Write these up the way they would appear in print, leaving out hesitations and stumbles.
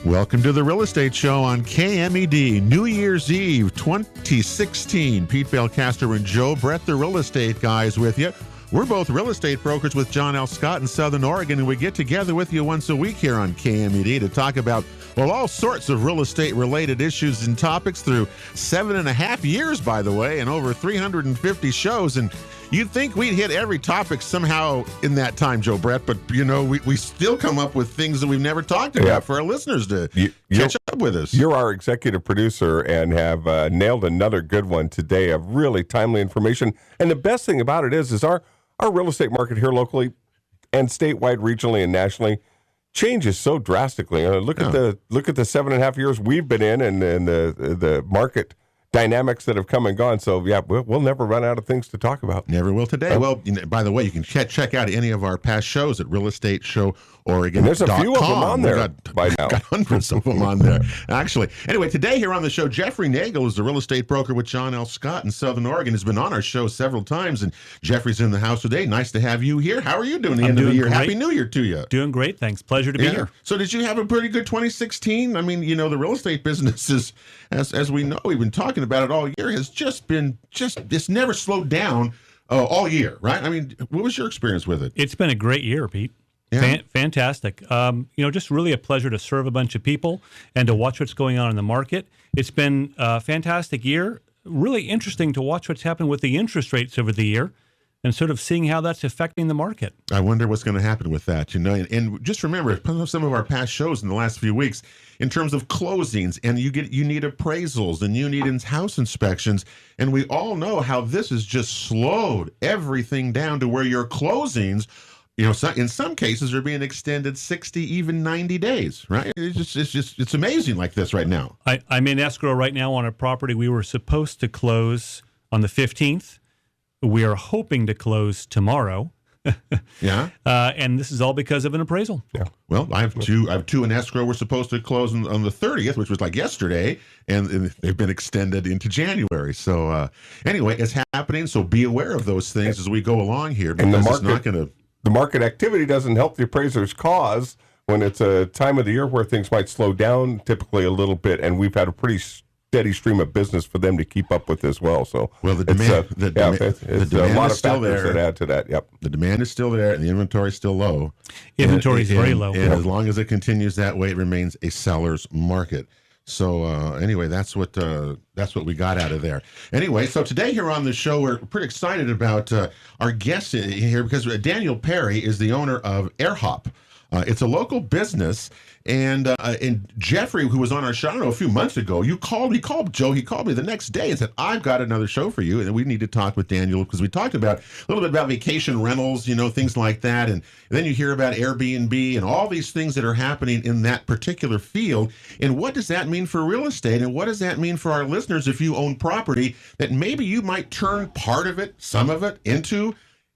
Welcome to the Real Estate Show on KMED, New Year's Eve 2016. Pete Belcaster and Joe Brett, the real estate guys, with you. We're both real estate brokers with John L. Scott in Southern Oregon, and we get together with you once a week here on KMED to talk about, well, all sorts of real estate-related issues and topics through 7.5 years, by the way, and over 350 shows. And you'd think we'd hit every topic somehow in that time, Joe Brett, but, you know, we still come up with things that we've never talked about for our listeners to catch up with us. You're our executive producer and have nailed another good one today of really timely information. And the best thing about it is our real estate market here locally and statewide, regionally, and nationally changes so drastically. Look at the 7.5 years we've been in and the market dynamics that have come and gone. So, yeah, we'll never run out of things to talk about. Never will today. Well, by the way, you can check out any of our past shows at realestateshoworegon.com. And there's a few of them on there by now. Got hundreds of them on there, actually. Anyway, today here on the show, Jeffrey Nagel is the real estate broker with John L. Scott in Southern Oregon. Has been on our show several times, and Jeffrey's in the house today. Nice to have you here. How are you doing at the end of the year? Great. Happy New Year to you. Doing great, thanks. Pleasure to be here. So did you have a pretty good 2016? I mean, you know, the real estate business is, as we know, we've been talking about it all year, has it's never slowed down all year, right? I mean, what was your experience with it? It's been a great year, Pete. Yeah. Fantastic. Just really a pleasure to serve a bunch of people and to watch what's going on in the market. It's been a fantastic year. Really interesting to watch what's happened with the interest rates over the year and sort of seeing how that's affecting the market. I wonder what's going to happen with that, you know. And just remember some of our past shows in the last few weeks in terms of closings, and you need appraisals and you need house inspections, and we all know how this has just slowed everything down to where your closings, you know, in some cases are being extended 60, even 90 days, right? It's amazing like this right now. I'm in escrow right now on a property we were supposed to close on the 15th. We are hoping to close tomorrow. Yeah. And this is all because of an appraisal. Yeah. Well, I have two in escrow. We're supposed to close on the 30th, which was like yesterday, and they've been extended into January. So anyway, it's happening. So be aware of those things as we go along here, because and it's not going to. The market activity doesn't help the appraiser's cause when it's a time of the year where things might slow down typically a little bit, and we've had a pretty steady stream of business for them to keep up with as well. So, well, the demand a lot of still factors there. that add to that. Yep, the demand is still there, and the inventory is still low. Inventory is very low. And as long as it continues that way, it remains a seller's market. So anyway, that's what we got out of there. Anyway, so today here on the show, we're pretty excited about our guest here because Daniel Perry is the owner of AirHop. It's a local business, and Jeffrey, who was on our show, I don't know, a few months ago, he called me the next day and said, I've got another show for you, and we need to talk with Daniel, because we talked about a little bit about vacation rentals, you know, things like that, and then you hear about Airbnb and all these things that are happening in that particular field, and what does that mean for real estate, and what does that mean for our listeners if you own property that maybe you might turn part of it, some of it, into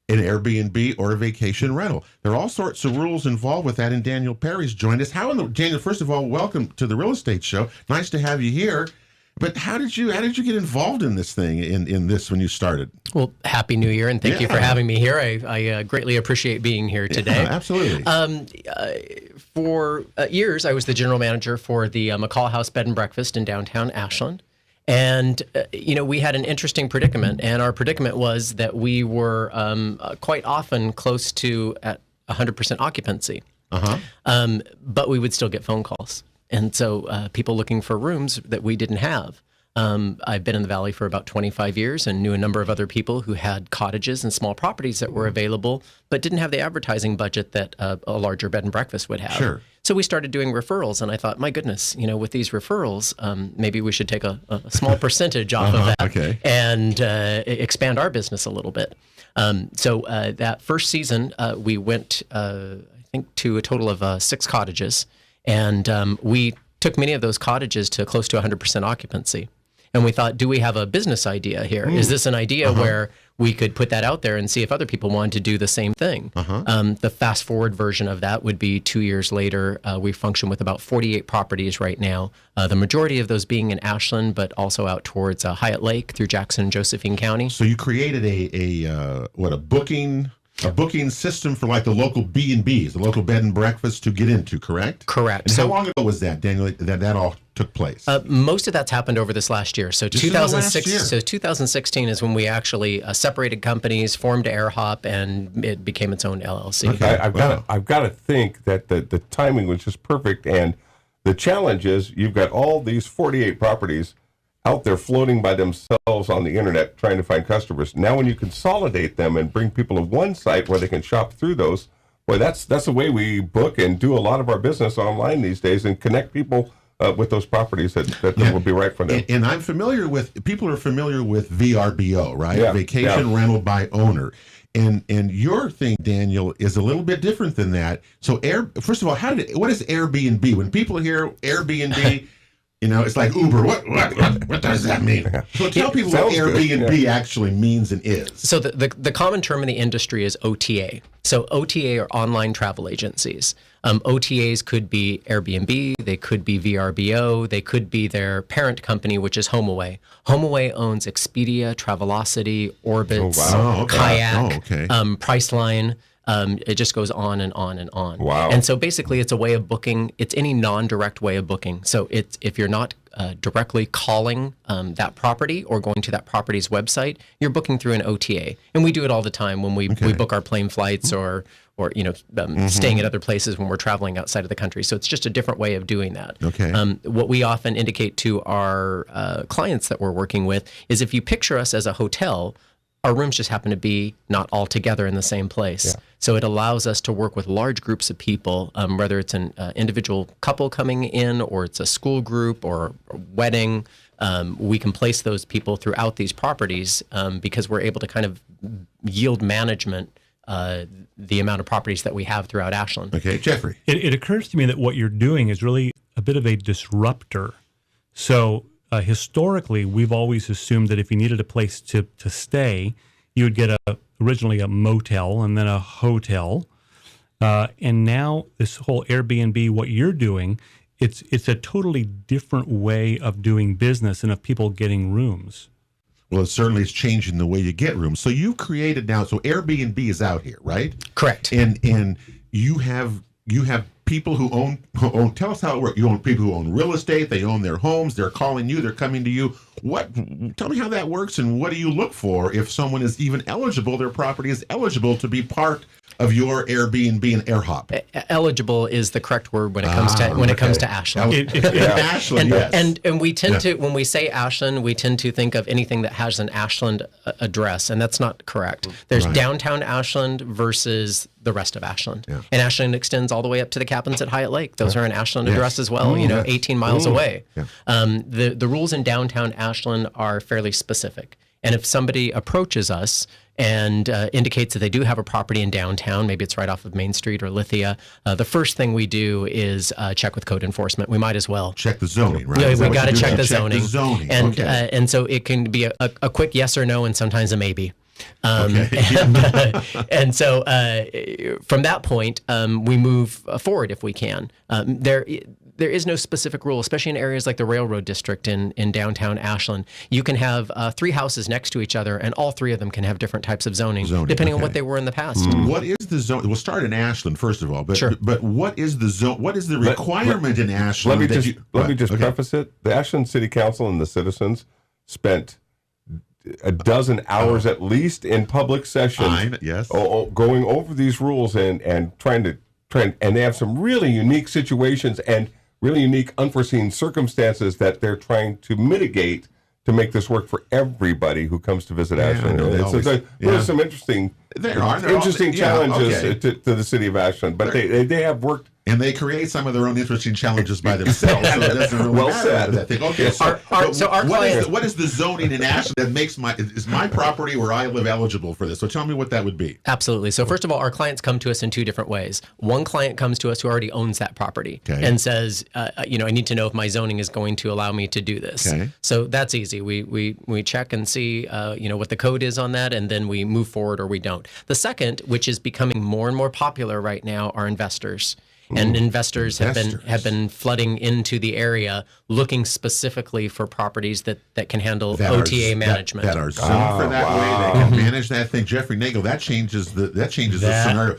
an Airbnb or a vacation rental. There are all sorts of rules involved with that, and Daniel Perry's joined us. Daniel, first of all, welcome to the Real Estate Show. Nice to have you here. But how did you get involved in this thing, in this when you started? Well, Happy New Year, and thank you for having me here. I greatly appreciate being here today. Yeah, absolutely. For years, I was the general manager for the McCall House Bed and Breakfast in downtown Ashland. And, we had an interesting predicament, and our predicament was that we were quite often close to at 100% occupancy. But we would still get phone calls. And so people looking for rooms that we didn't have. I've been in the Valley for about 25 years and knew a number of other people who had cottages and small properties that were available, but didn't have the advertising budget that a larger bed and breakfast would have. Sure. So we started doing referrals, and I thought, my goodness, with these referrals, maybe we should take a small percentage off of that and expand our business a little bit. So that first season, we went, I think, to a total of 6 cottages, and we took many of those cottages to close to 100% occupancy. And we thought, do we have a business idea here? Is this an idea where we could put that out there and see if other people wanted to do the same thing? The fast forward version of that would be 2 years later. We function with about 48 properties right now. The majority of those being in Ashland, but also out towards Hyatt Lake through Jackson and Josephine County. So you created a booking a booking system for like the local B&Bs, the local bed and breakfast to get into, correct? Correct. And how long ago was that, Daniel, that all took place? Most of that's happened over this last year. So This is the last 2006. year. So 2016 is when we actually separated companies, formed AirHop, and it became its own LLC. Okay. I've got to think that the timing was just perfect. And the challenge is you've got all these 48 properties out there floating by themselves on the internet trying to find customers. Now, when you consolidate them and bring people to one site where they can shop through those, boy, that's the way we book and do a lot of our business online these days and connect people with those properties that will be right for them. And I'm familiar with, people are familiar with VRBO, right? Yeah, Vacation Rental by Owner. And your thing, Daniel, is a little bit different than that. So, first of all, what is Airbnb? When people hear Airbnb, it's like Uber. What does that mean? So tell people what Airbnb actually means and is. So the common term in the industry is OTA. So OTA are online travel agencies. OTAs could be Airbnb, they could be VRBO, they could be their parent company, which is HomeAway. HomeAway owns Expedia, Travelocity, Orbitz, Kayak, Priceline. It just goes on and on and on. Wow. And so basically it's a way of booking. It's any non-direct way of booking. So if you're not directly calling that property or going to that property's website, you're booking through an OTA. And we do it all the time when we book our plane flights or staying at other places when we're traveling outside of the country. So it's just a different way of doing that. Okay. What we often indicate to our clients that we're working with is if you picture us as a hotel, our rooms just happen to be not all together in the same place. Yeah. So it allows us to work with large groups of people, whether it's an individual couple coming in or it's a school group or a wedding. We can place those people throughout these properties because we're able to kind of yield management the amount of properties that we have throughout Ashland. Okay, Jeffrey. It occurs to me that what you're doing is really a bit of a disruptor. So historically, we've always assumed that if you needed a place to stay, you would get originally a motel and then a hotel. And now this whole Airbnb, what you're doing, it's a totally different way of doing business and of people getting rooms. Well, it certainly is changing the way you get rooms. So you've created now, so Airbnb is out here, right? Correct. And you have people who own, tell us how it works. You own people who own real estate, they own their homes, they're calling you, they're coming to you. Tell me how that works and what do you look for if someone is even eligible, their property is eligible to be part of your Airbnb and AirHop? Eligible is the correct word when it comes to Ashland. Ashland, yes. And we tend to, when we say Ashland, we tend to think of anything that has an Ashland address, and that's not correct. There's downtown Ashland versus the rest of Ashland. Yeah. And Ashland extends all the way up to the cabins at Hyatt Lake. Those are an Ashland address as well, 18 miles away. Yeah. The rules in downtown Ashland are fairly specific. And if somebody approaches us and indicates that they do have a property in downtown, maybe it's right off of Main Street or Lithia, the first thing we do is check with code enforcement. We might as well check the zoning, right? Yeah, we got to check the zoning. And and so it can be a quick yes or no, and sometimes a maybe. And so from that point, we move forward if we can. There is no specific rule, especially in areas like the Railroad District in downtown Ashland. You can have 3 houses next to each other, and all 3 of them can have different types of zoning depending on what they were in the past. What is the zone? We'll start in Ashland first of all, but sure. But what is the zone? What is the requirement in Ashland? Let me just preface it. The Ashland City Council and the citizens spent a dozen hours at least in public session, going over these rules and trying, and they have some really unique situations and really unique unforeseen circumstances that they're trying to mitigate to make this work for everybody who comes to visit Ashland. There's some interesting challenges to the city of Ashland, but they have worked. And they create some of their own interesting challenges by themselves. So it doesn't really matter that thing. Okay, what is the zoning in Ashland that makes my property where I live eligible for this? So tell me what that would be. Absolutely. So first of all, our clients come to us in 2 different ways. One client comes to us who already owns that property and says, I need to know if my zoning is going to allow me to do this. Okay. So that's easy. We check and see what the code is on that, and then we move forward or we don't. The second, which is becoming more and more popular right now, are investors. and investors have been flooding into the area, looking specifically for properties that can handle OTA management. That are zoned for that way. They can manage that thing. Jeffrey Nagel, that changes the scenario.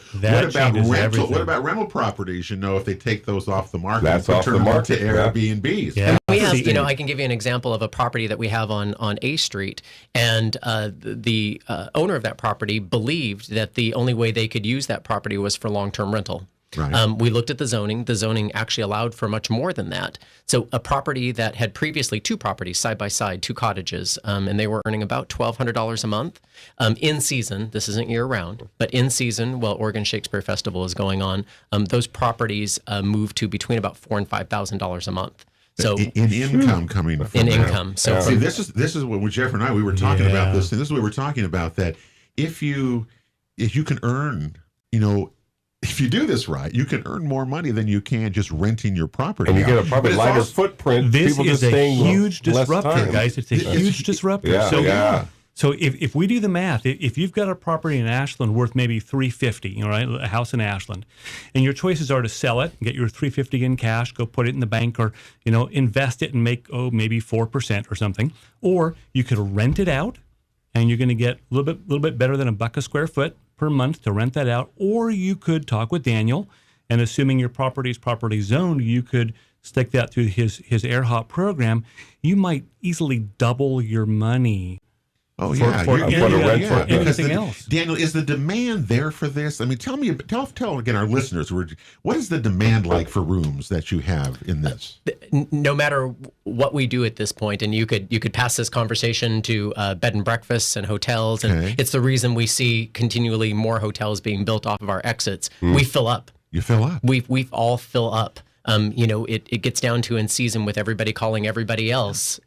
What about rental properties? You know, if they take those off the market, that's off the market to Airbnbs. Yeah. We have, I can give you an example of a property that we have on A Street, and the owner of that property believed that the only way they could use that property was for long-term rental. Right. We looked at the zoning. The zoning actually allowed for much more than that. So a property that had previously two properties side by side, two cottages, and they were earning about $1,200 a month in season. This isn't year round, but in season, while Oregon Shakespeare Festival is going on, those properties moved to between about $4,000 and $5,000 a month. So in income coming from in that. income. So see, this is what with Jeff and I we were talking about this, and this is what we were talking about, that if you can earn, if you do this right, you can earn more money than you can just renting your property. And you get a probably lighter footprint. This People is just a huge less disruptor, time. guys. It's a huge disruptor. Yeah, So if we do the math, if you've got a property in Ashland worth maybe $350, right, a house in Ashland, and your choices are to sell it, get your $350 in cash, go put it in the bank, or invest it and make maybe 4% or something, or you could rent it out, and you're going to get a little bit better than $1 a square foot per month to rent that out, or you could talk with Daniel, and assuming your property is properly zoned, you could stick that through his AirHop program. You might easily double your money. Oh, for anything else. Daniel, is the demand there for this? I mean, tell again our listeners, what is the demand like for rooms that you have in this? No matter what we do at this point, and you could pass this conversation to bed and breakfasts and hotels, and it's the reason we see continually more hotels being built off of our exits. We fill up. You fill up. We all fill up. It gets down to in season with everybody calling everybody else,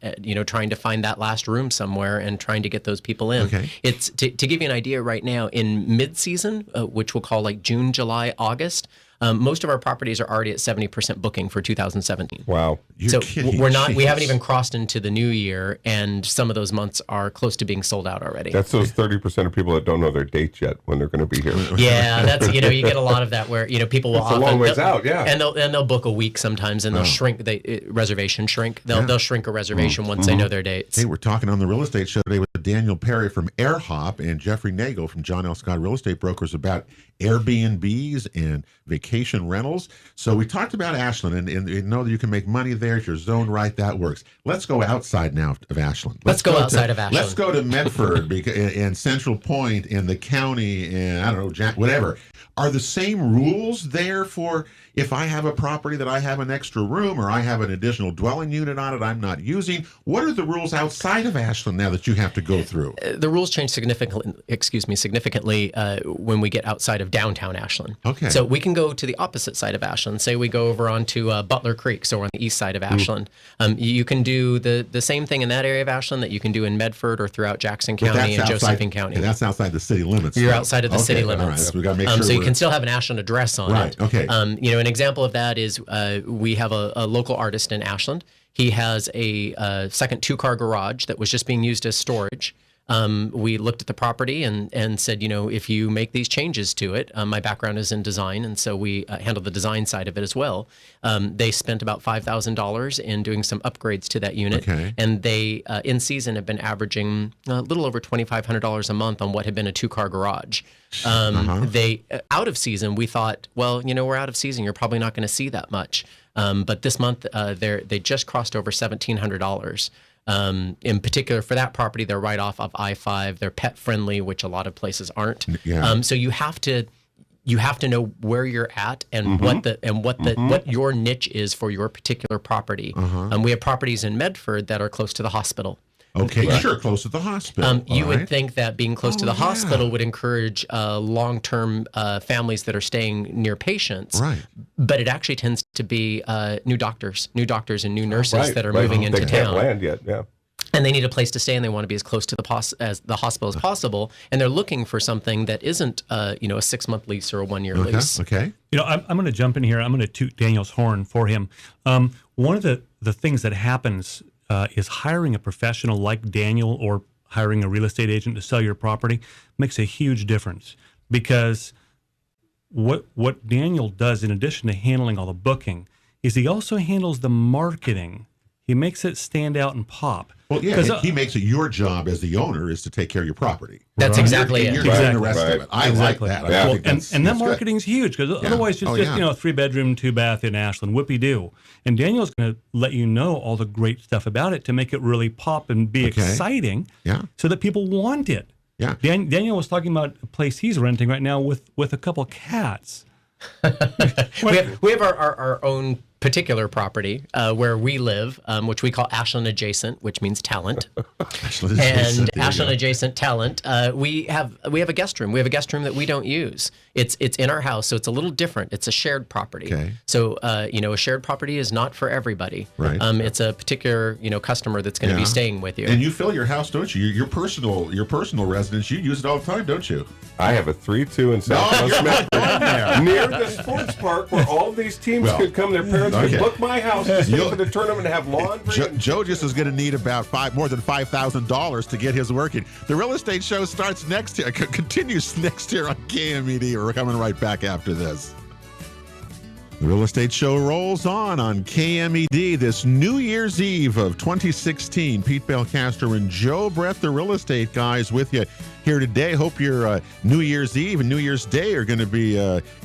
trying to find that last room somewhere and trying to get those people in. Okay. It's to give you an idea right now in mid-season, which we'll call like June, July, August. Most of our properties are already at 70% booking for 2017. Wow. You're kidding. We haven't even crossed into the new year, and some of those months are close to being sold out already. That's those 30% of people that don't know their dates yet when they're going to be here. Yeah, that's you get a lot of that where people will a long ways out, and they'll book a week sometimes, and they'll shrink reservation shrink. They'll shrink a reservation once they know their dates. Hey, we're talking on the real estate show today with Daniel Perry from AirHop and Jeffrey Nagel from John L. Scott Real Estate Brokers about Airbnbs and vacation rentals. So we talked about Ashland, and you know that you can make money there if you're zoned right. That works. Let's go outside now of Ashland. Let's go outside of Ashland. Let's go to Medford and Central Point and the county and I don't know, whatever. Are the same rules there for if I have a property that I have an extra room or I have an additional dwelling unit on it I'm not using? What are the rules outside of Ashland now that you have to go through? The rules change significantly when we get outside of downtown Ashland. Okay. So we can go to the opposite side of Ashland. Say we go over onto Butler Creek, so we're on the east side of Ashland. You can do the same thing in that area of Ashland that you can do in Medford or throughout Jackson County and Josephine County. And that's outside the city limits. You're outside of the city limits. All right. So we got to make sure. So you can still have an Ashland address on it. Right. Okay. An example of that is we have a local artist in Ashland. He has a second two-car garage that was just being used as storage. We looked at the property and said, if you make these changes to it, my background is in design, and so we handled the design side of it as well. They spent about $5,000 in doing some upgrades to that unit, and they, in season, have been averaging a little over $2,500 a month on what had been a two-car garage. They out of season, we thought, well, we're out of season. You're probably not going to see that much. But this month, they just crossed over $1,700. In particular, for that property, they're right off of I-5. They're pet friendly, which a lot of places aren't. Yeah. So you have to know where you're at and what your niche is for your particular property. We have properties in Medford that are close to the hospital. Okay, sure, close to the hospital. You would think that being close to the hospital would encourage long-term families that are staying near patients. Right. But it actually tends to be new doctors and new nurses that are moving into they town. Can't land yet, yeah. And they need a place to stay, and they want to be as close to the hospital as possible. And they're looking for something that isn't, a 6-month lease or a 1-year lease. Okay. I'm going to jump in here. I'm going to toot Daniel's horn for him. One of the things that happens is hiring a professional like Daniel or hiring a real estate agent to sell your property makes a huge difference, because what Daniel does, in addition to handling all the booking, is he also handles the marketing. He makes it stand out and pop. Well, yeah, he makes it your job as the owner is to take care of your property. That's exactly it. You're doing the rest of it. I like that. Yeah. I Well, think and that marketing's huge, because otherwise it's just 3-bedroom, 2-bath in Ashland, whoopee-doo. And Daniel's going to let you know all the great stuff about it to make it really pop and be exciting, so that people want it. Yeah. Daniel was talking about a place he's renting right now with a couple cats. we have our own particular property where we live, which we call Ashland Adjacent, which means talent. And Ashland Adjacent Talent, we have a guest room. We have a guest room that we don't use. It's in our house, so it's a little different. It's a shared property. Okay. So a shared property is not for everybody. Right. It's a particular customer that's going to be staying with you. And you fill your house, don't you? Your personal residence. You use it all the time, don't you? I have a 3-2 in Southwest Medford, near the sports park where all of these teams could come. Their parents could book my house to stay for the tournament and have laundry. Joe just is going to need about more than $5,000 to get his working. The Real Estate Show starts next year, continues next year on KMED. We're coming right back after this. The Real Estate Show rolls on KMED this New Year's Eve of 2016. Pete Belcastro and Joe Brett, the real estate guys, with you here today. Hope your New Year's Eve and New Year's Day are going to be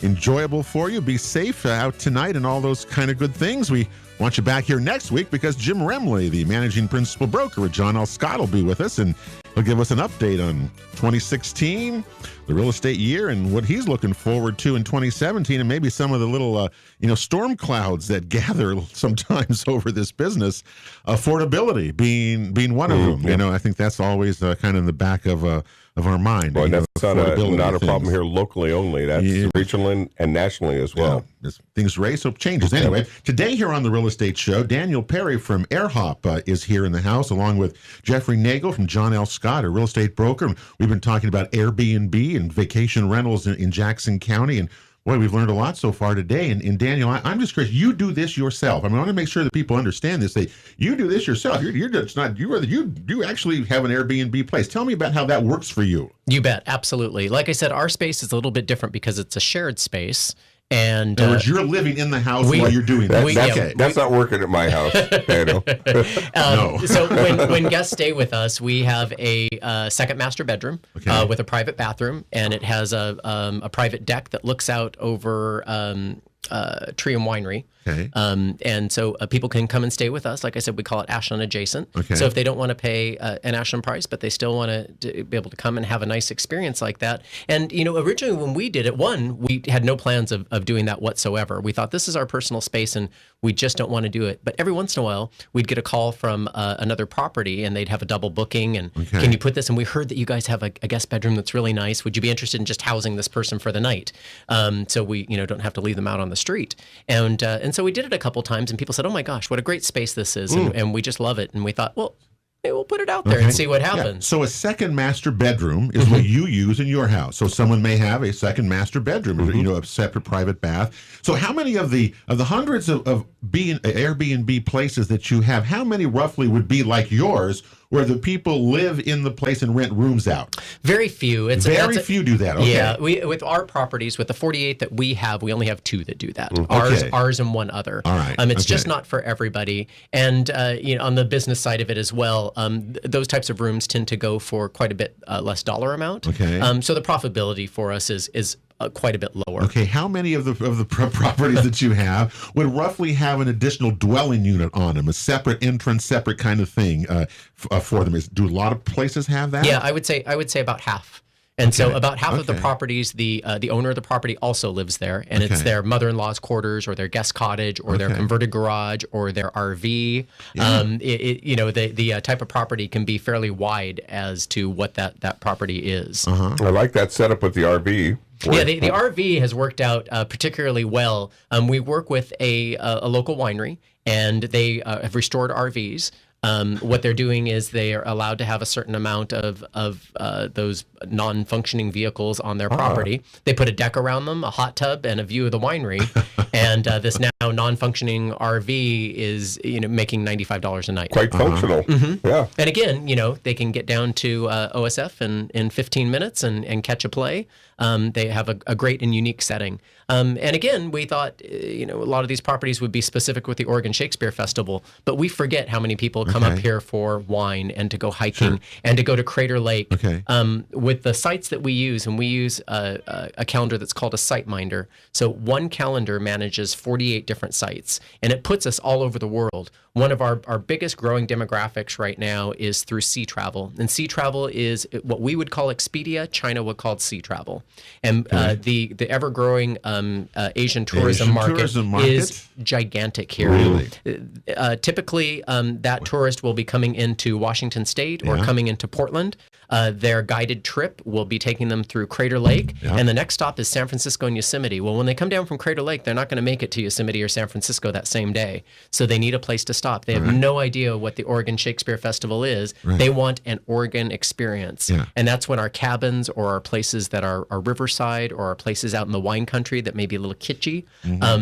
enjoyable for you. Be safe out tonight and all those kind of good things. We want you back here next week because Jim Remley, the managing principal broker at John L. Scott, will be with us, and he'll give us an update on 2016, the real estate year, and what he's looking forward to in 2017, and maybe some of the little, storm clouds that gather sometimes over this business. Affordability being one of them. I think that's always kind of in the back of our mind. Well, that's not a problem here locally only. That's regionally and nationally as well. Yeah, things raise, so changes. Anyway, today here on the Real Estate Show, Daniel Perry from AirHop is here in the house, along with Jeffrey Nagel from John L. Scott, a real estate broker. We've been talking about Airbnb and vacation rentals in Jackson County, and boy, we've learned a lot so far today. And Daniel, I'm just curious. You do this yourself. I want to make sure that people understand this. You do this yourself. You're just not. You actually have an Airbnb place. Tell me about how that works for you. You bet, absolutely. Like I said, our space is a little bit different because it's a shared space. And in other words, you're living in the house while you're doing that. That's not working at my house, Daniel. No. So when guests stay with us, we have a second master bedroom with a private bathroom, and it has a private deck that looks out over Tree and Winery. Okay. And so people can come and stay with us. Like I said, we call it Ashland Adjacent. Okay. So if they don't want to pay an Ashland price, but they still want to be able to come and have a nice experience like that. And, originally when we did it, we had no plans of doing that whatsoever. We thought this is our personal space and we just don't want to do it. But every once in a while, we'd get a call from another property and they'd have a double booking. And can you put this? And we heard that you guys have a guest bedroom that's really nice. Would you be interested in just housing this person for the night? So we, don't have to leave them out on the street. And so we did it a couple times and people said, oh my gosh, what a great space this is. And we just love it. And we thought, well, maybe we'll put it out there and see what happens. Yeah. So a second master bedroom is what you use in your house. So someone may have a second master bedroom, a separate private bath. So how many of the hundreds of Airbnb places that you have, how many roughly would be like yours, where the people live in the place and rent rooms out? Very few. Very few do that. Okay. Yeah, with our properties, with the 48 that we have, we only have 2 that do that. Ours and one other. All right. It's just not for everybody. And on the business side of it as well, those types of rooms tend to go for quite a bit less dollar amount. Okay. So the profitability for us is quite a bit lower. Okay, how many of the properties that you have would roughly have an additional dwelling unit on them, a separate entrance, separate kind of thing for them? Do a lot of places have that? Yeah, I would say about half. And so about half of the properties, the owner of the property also lives there, and it's their mother-in-law's quarters or their guest cottage or their converted garage or their RV. Yeah. The type of property can be fairly wide as to what that property is. I like that setup with the RV. Yeah, the RV has worked out particularly well. We work with a local winery, and they have restored RVs. What they're doing is they are allowed to have a certain amount of those non-functioning vehicles on their property. They put a deck around them, a hot tub, and a view of the winery. And this now non-functioning RV is making $95 a night. Quite functional. Yeah. And again, they can get down to OSF in 15 minutes and catch a play. They have a great and unique setting. And again, we thought, a lot of these properties would be specific with the Oregon Shakespeare Festival, but we forget how many people come up here for wine and to go hiking and to go to Crater Lake. With the sites that we use, and we use a calendar that's called a site minder. So one calendar manages 48 different sites, and it puts us all over the world. One of our biggest growing demographics right now is through sea travel. And sea travel is what we would call Expedia, China would call sea travel. And the ever-growing Asian tourism market is gigantic here. Really? Typically, that tourist will be coming into Washington State or coming into Portland. Their guided trip will be taking them through Crater Lake, and the next stop is San Francisco and Yosemite. Well, when they come down from Crater Lake, they're not going to make it to Yosemite or San Francisco that same day. So they need a place to stop. They have no idea what the Oregon Shakespeare Festival is. They want an Oregon experience. And that's when our cabins or our places that are riverside or our places out in the wine country that may be a little kitschy,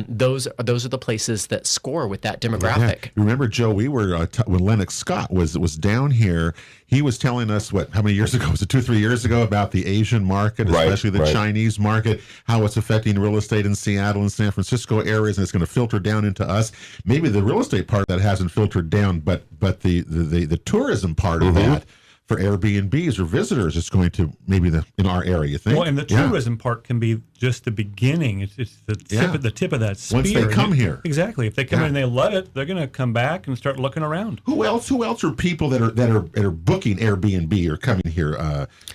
those are the places that score with that demographic. Remember, Joe, we were, when Lennox Scott was down here, he was telling us how many years ago, was it 2-3 years ago, about the Asian market, especially the Chinese market, how it's affecting real estate in Seattle and San Francisco areas, and it's going to filter down into us. Maybe the real estate part that hasn't filtered down, but the tourism part of that for Airbnbs or visitors is going to maybe in our area, you think? Well, and the tourism part can be just the beginning. It's the tip of that spear. Once they come here. Exactly. If they come in and they love it, they're going to come back and start looking around. Who else are people that are booking Airbnb or coming here?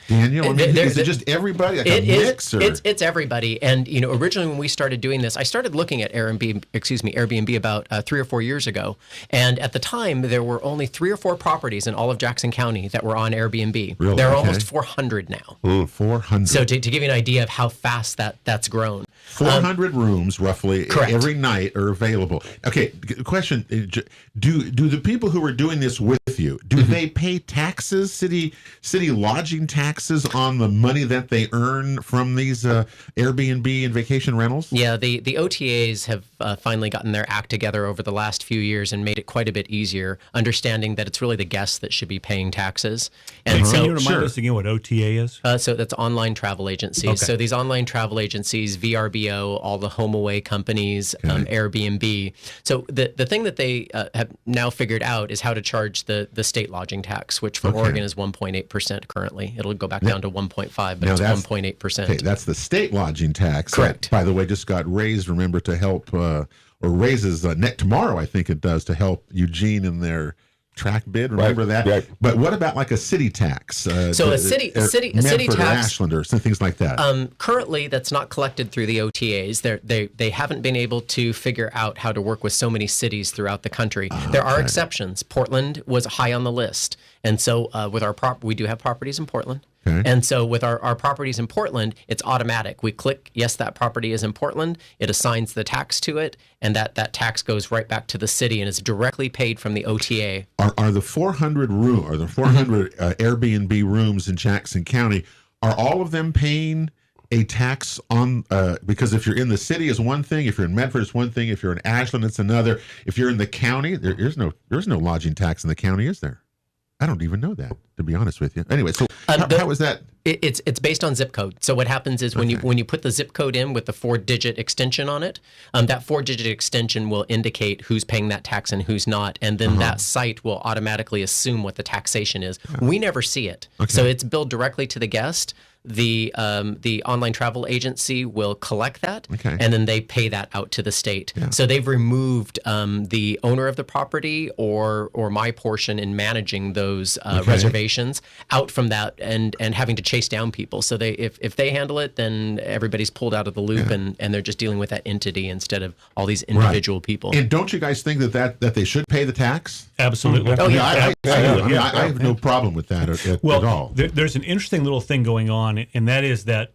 Daniel, is it just everybody? Like a mix? It's everybody. And originally when we started doing this, I started looking at Airbnb about 3 or 4 years ago. And at the time, there were only 3 or 4 properties in all of Jackson County that were on Airbnb. Really? There are almost 400 now. 400. So to give you an idea of how fast that's grown. 400 rooms roughly correct. Every night are available. Okay, question: Do the people who are doing this with you, do they pay taxes, city lodging taxes on the money that they earn from these Airbnb and vacation rentals? Yeah, the OTAs have finally gotten their act together over the last few years and made it quite a bit easier, understanding that it's really the guests that should be paying taxes. And Can you remind us again what OTA is? So that's online travel agencies. Okay. So these online travel agencies, VRBO, all the HomeAway companies, Airbnb. So the thing that they have now figured out is how to charge the state lodging tax, which for Oregon is 1.8% currently. It'll go back down to 1.5, but it's 1.8%. Okay, that's the state lodging tax. Correct. That, by the way, just got raised, remember, to help, or raises tomorrow, I think it does, to help Eugene in their track bid. Remember that? Right. But what about like a city tax? So a city Medford tax, or Ashland or some things like that. Currently, that's not collected through the OTAs. They haven't been able to figure out how to work with so many cities throughout the country. There are exceptions. Portland was high on the list, and so with our we do have properties in Portland. Okay. And so with our properties in Portland, it's automatic. We click, yes, that property is in Portland. It assigns the tax to it, and that tax goes right back to the city and is directly paid from the OTA. Are the 400 Airbnb rooms in Jackson County, are all of them paying a tax on, because if you're in the city is one thing, if you're in Medford it's one thing, if you're in Ashland it's another. If you're in the county, there's no lodging tax in the county, is there? I don't even know that, to be honest with you. Anyway, so how is that? It's based on zip code. So what happens is when you put the zip code in with the 4-digit extension on it, that 4-digit extension will indicate who's paying that tax and who's not, and then that site will automatically assume what the taxation is. We never see it, so it's billed directly to the guest. The online travel agency will collect that, and then they pay that out to the state. Yeah. So they've removed the owner of the property or my portion in managing those reservations out from that and having to chase down people. So if they handle it, then everybody's pulled out of the loop and they're just dealing with that entity instead of all these individual people. And don't you guys think that they should pay the tax? Absolutely. Oh yeah, I have no problem with that at all. There's an interesting little thing going on, and that is that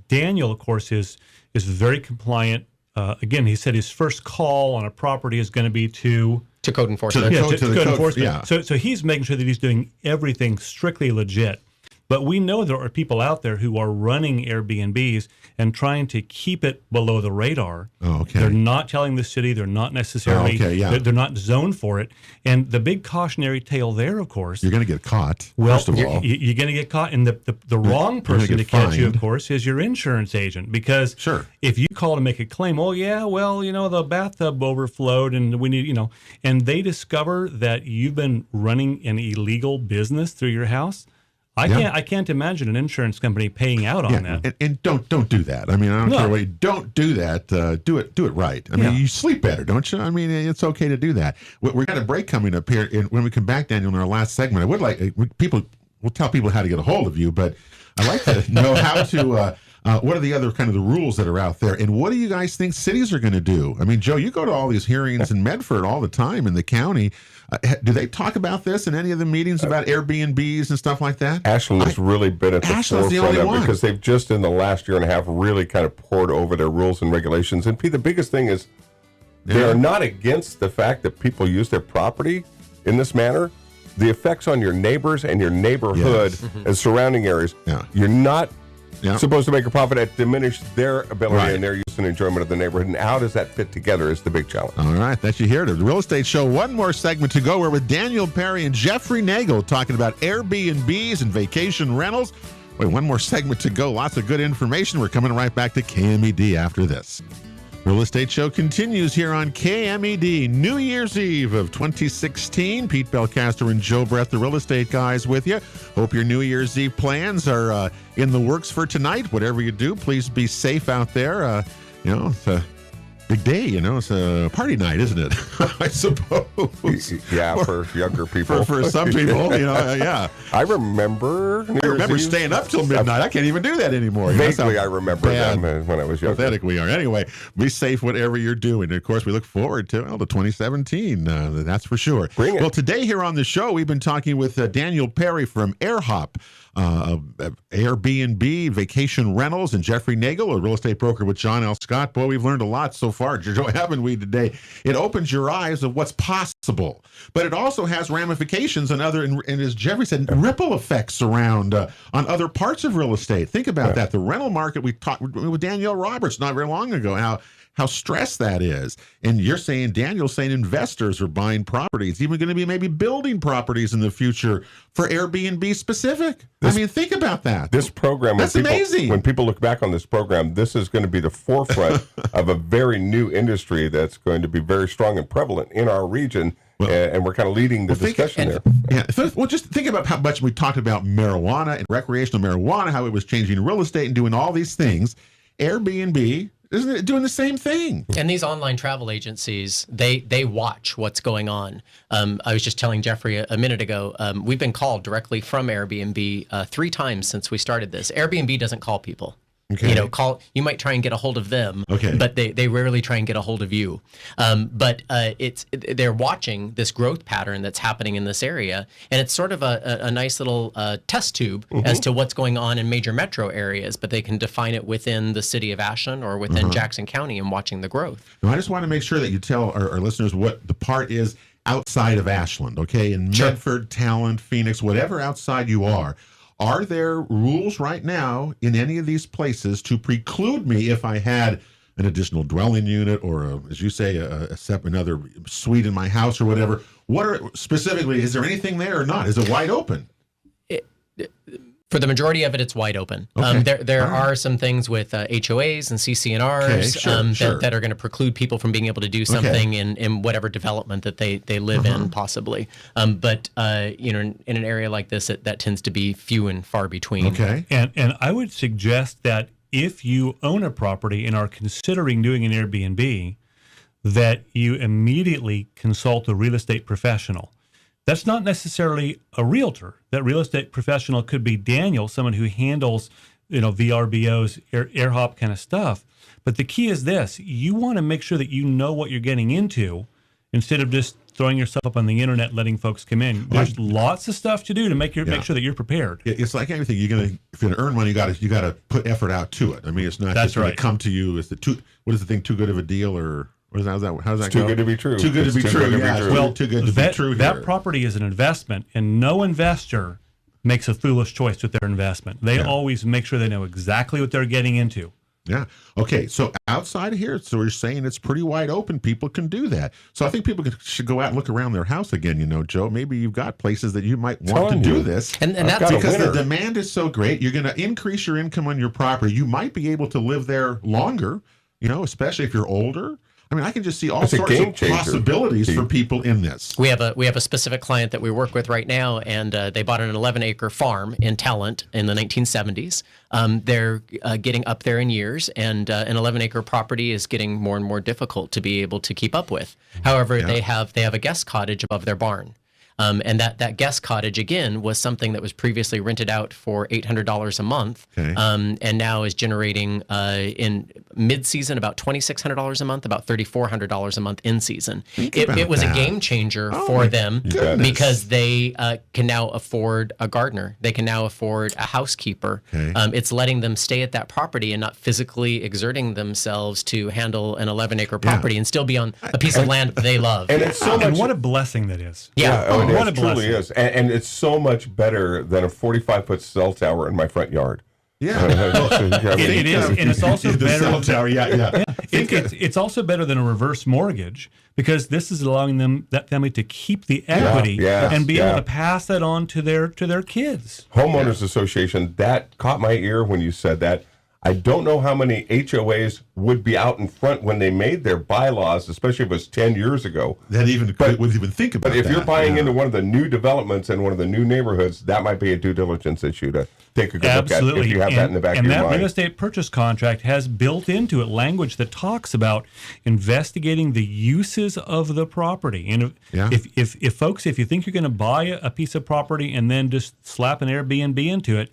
Daniel, of course, is very compliant. Again, he said his first call on a property is going to be to to code enforcement. To the to code, enforcement. yeah. So he's making sure that he's doing everything strictly legit. But we know there are people out there who are running Airbnbs and trying to keep it below the radar. Oh, okay. They're not telling the city. They're not necessarily. They're not zoned for it. And the big cautionary tale there, of course. You're going to get caught. Well, first of all, you're going to get caught, and the wrong person to catch you, of course, is your insurance agent. Because if you call to make a claim, the bathtub overflowed, and we need, and they discover that you've been running an illegal business through your house. I can't imagine an insurance company paying out on that. And don't do that. I mean, I don't care what you don't do that. Do it right. I mean, you sleep better, don't you? I mean, it's okay to do that. We got a break coming up here, and when we come back, Daniel, in our last segment, I would like we'll tell people how to get a hold of you, but I'd like to know how to. What are the other kind of the rules that are out there, and what do you guys think cities are going to do? I mean, Joe, you go to all these hearings in Medford all the time in the county. Do they talk about this in any of the meetings about Airbnbs and stuff like that? Ashland has really been at the forefront of it because they've just in the last year and a half really kind of poured over their rules and regulations. And Pete, the biggest thing is they are not against the fact that people use their property in this manner. The effects on your neighbors and your neighborhood and surrounding areas, you're not supposed to make a profit that diminish their ability and their use and enjoyment of the neighborhood. And how does that fit together is the big challenge. All right, that's you here to the Real Estate Show. One more segment to go. We're with Daniel Perry and Jeffrey Nagel talking about Airbnbs and vacation rentals. Wait, one more segment to go. Lots of good information. We're coming right back to KMED after this. Real Estate Show continues here on KMED, New Year's Eve of 2016. Pete Belcaster and Joe Brett, the real estate guys, with you. Hope your New Year's Eve plans are in the works for tonight. Whatever you do, please be safe out there. It's a big day, it's a party night, isn't it? I suppose. Yeah, for younger people. For some people, yeah. I remember staying up till midnight. I can't even do that anymore. Vaguely, I remember them when I was younger. Pathetic we are. Anyway, be safe whatever you're doing. And of course, we look forward to 2017. That's for sure. Bring it. Well, today here on the show, we've been talking with Daniel Perry from AirHop. Airbnb, vacation rentals, and Jeffrey Nagel, a real estate broker with John L. Scott. Boy, we've learned a lot so far, Joe, haven't we, today? It opens your eyes of what's possible, but it also has ramifications and as Jeffrey said, ripple effects around on other parts of real estate. Think about that. The rental market, we talked with Danielle Roberts not very long ago, how stressed that is. And Daniel's saying investors are buying properties, even going to be maybe building properties in the future for Airbnb specific. Think about that. This program, that's amazing. When people look back on this program, this is going to be the forefront of a very new industry that's going to be very strong and prevalent in our region. And we're kind of leading the discussion there. Just think about how much we talked about marijuana and recreational marijuana, how it was changing real estate and doing all these things. Airbnb, isn't it doing the same thing? And these online travel agencies, they watch what's going on. I was just telling Jeffrey a minute ago, we've been called directly from Airbnb 3 times since we started this. Airbnb doesn't call people. Okay. You might try and get a hold of them, okay, but they rarely try and get a hold of you. But they're watching this growth pattern that's happening in this area, and it's sort of a nice little test tube as to what's going on in major metro areas. But they can define it within the city of Ashland or within Jackson County and watching the growth. Now, I just want to make sure that you tell our listeners what the part is outside of Ashland, okay? In Medford, Talent, Phoenix, whatever outside you are. Are there rules right now in any of these places to preclude me if I had an additional dwelling unit or, as you say, another suite in my house or whatever? Is there anything there or not? Is it wide open? For the majority of it, it's wide open. Okay. There are some things with HOAs and CC&Rs that are going to preclude people from being able to do something in whatever development that they live in, possibly. But in an area like this, that tends to be few and far between. Okay. And I would suggest that if you own a property and are considering doing an Airbnb, that you immediately consult a real estate professional. That's not necessarily a realtor. That real estate professional could be Daniel, someone who handles, VRBOs, AirHop kind of stuff. But the key is this: you want to make sure that you know what you're getting into, instead of just throwing yourself up on the internet, letting folks come in. There's lots of stuff to do to make sure that you're prepared. It's like anything. If you're gonna earn money, you got to put effort out to it. I mean, it's not just going to come to you. What is the thing? Too good of a deal, or How's that Too go? good to be true. Too good to be true. Yeah. Well, too good to be true. That property is an investment, and no investor makes a foolish choice with their investment. They always make sure they know exactly what they're getting into. Yeah. Okay. So outside of here, so we're saying it's pretty wide open. People can do that. So I think people should go out and look around their house again. Joe, maybe you've got places that you might want to do this. And that's because the demand is so great. You're going to increase your income on your property. You might be able to live there longer, especially if you're older. I mean, I can just see all sorts of possibilities for people in this. We have a specific client that we work with right now, and they bought an 11-acre farm in Talent in the 1970s. They're getting up there in years, and an 11-acre property is getting more and more difficult to be able to keep up with. However, they have a guest cottage above their barn. And that guest cottage, again, was something that was previously rented out for $800 a month, and now is generating in mid-season about $2,600 a month, about $3,400 a month in season. It was a game changer for them because they can now afford a gardener. They can now afford a housekeeper. It's letting them stay at that property and not physically exerting themselves to handle an 11-acre property and still be on a piece of land they love. And it's so much. And what a blessing that is. It truly is. And it's so much better than a 45-foot cell tower in my front yard. Yeah, it is, and it's also better. Cell tower, It's also better than a reverse mortgage because this is allowing that family to keep the equity and be able to pass that on to their kids. Homeowners Association, that caught my ear when you said that. I don't know how many HOAs would be out in front when they made their bylaws, especially if it was 10 years ago. Wouldn't even think about that. But if you're buying into one of the new developments in one of the new neighborhoods, that might be a due diligence issue to take a good look at if you have that in the back of your mind. And that real estate purchase contract has built into it language that talks about investigating the uses of the property. And if folks, if you think you're going to buy a piece of property and then just slap an Airbnb into it,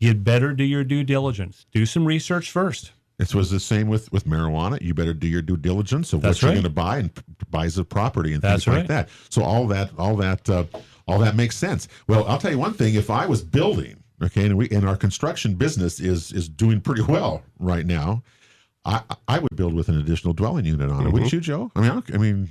you'd better do your due diligence. Do some research first. This was the same with marijuana. You better do your due diligence of what you're going to buy and buys the property and things like that. So all that makes sense. Well, I'll tell you one thing. If I was building, and our construction business is doing pretty well right now, I would build with an additional dwelling unit on it. Wouldn't you, Joe? I mean.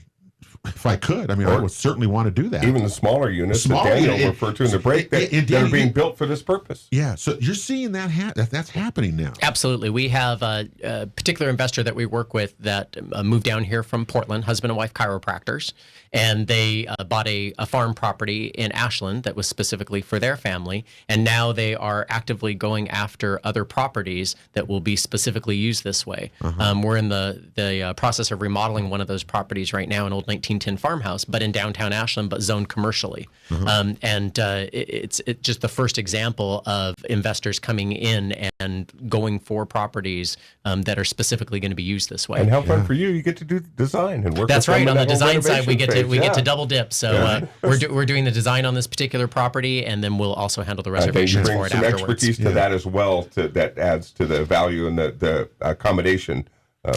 If I could, I would certainly want to do that. Even the smaller units that Daniel referred to in the break that are being built for this purpose. Yeah, so you're seeing that's happening now. Absolutely. We have a particular investor that we work with that moved down here from Portland, husband and wife chiropractors, and they bought a farm property in Ashland that was specifically for their family, and now they are actively going after other properties that will be specifically used this way. We're in the process of remodeling one of those properties right now, an old 1910 farmhouse, but in downtown Ashland, but zoned commercially. It's just the first example of investors coming in and going for properties that are specifically going to be used this way. And how fun for you! You get to do design and work. That's with right. them On the design side, we get to double dip. So we're doing the design on this particular property, and then we'll also handle the reservations for it afterwards. Some expertise to that as well. That adds to the value and the accommodation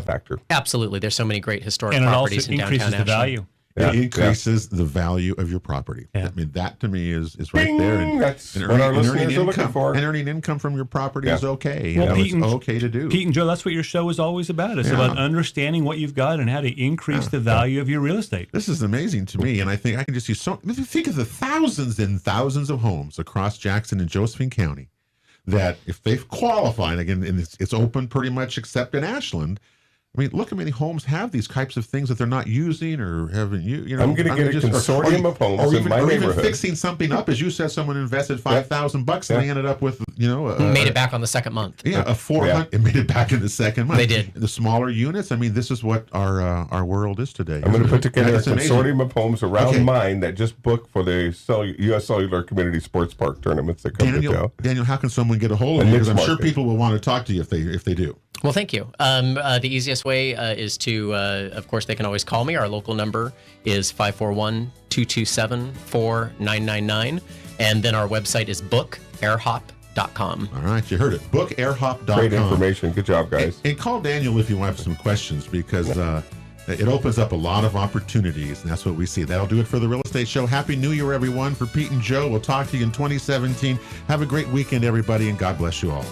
factor. Absolutely. There's so many great historic and properties in downtown Ashland. And it also increases the value. It increases the value of your property. I mean, that to me is right there. And, that's what our listeners are looking for. And earning income from your property is okay. Well, it's okay to do. Pete and Joe, that's what your show is always about. It's about understanding what you've got and how to increase the value of your real estate. This is amazing to me, and I think I can just see think of the thousands and thousands of homes across Jackson and Josephine County that if they've qualified, again, and it's open pretty much except in Ashland. I mean, look how many homes have these types of things that they're not using or haven't you know. I'm going to get a consortium of homes in my neighborhood. Or even fixing something up, as you said, someone invested $5,000 and they ended up with made it back on the second month. Yeah, a 400. It made it back in the second month. They did. The smaller units. I mean, this is what our world is today. I'm going to put together a consortium of homes around mine that just booked for the U.S. Cellular Community Sports Park tournaments that come to Joe. Daniel, how can someone get a hold of you? Because I'm sure people will want to talk to you if they do. Well, thank you. The easiest way is to, of course, they can always call me. Our local number is 541-227-4999. And then our website is bookairhop.com. All right, you heard it. Bookairhop.com. Great information. Good job, guys. And call Daniel if you have some questions, because it opens up a lot of opportunities, and that's what we see. That'll do it for the Real Estate Show. Happy New Year, everyone. For Pete and Joe, we'll talk to you in 2017. Have a great weekend, everybody, and God bless you all.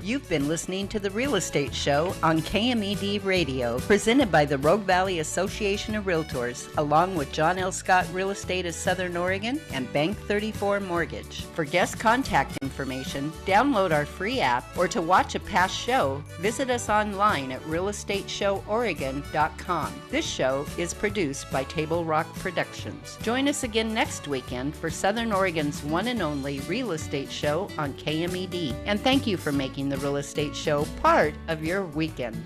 You've been listening to The Real Estate Show on KMED Radio, presented by the Rogue Valley Association of Realtors, along with John L. Scott Real Estate of Southern Oregon and Bank 34 Mortgage. For guest contact information, download our free app, or to watch a past show, visit us online at realestateshoworegon.com. This show is produced by Table Rock Productions. Join us again next weekend for Southern Oregon's one and only Real Estate Show on KMED. And thank you for making the Real Estate Show part of your weekend.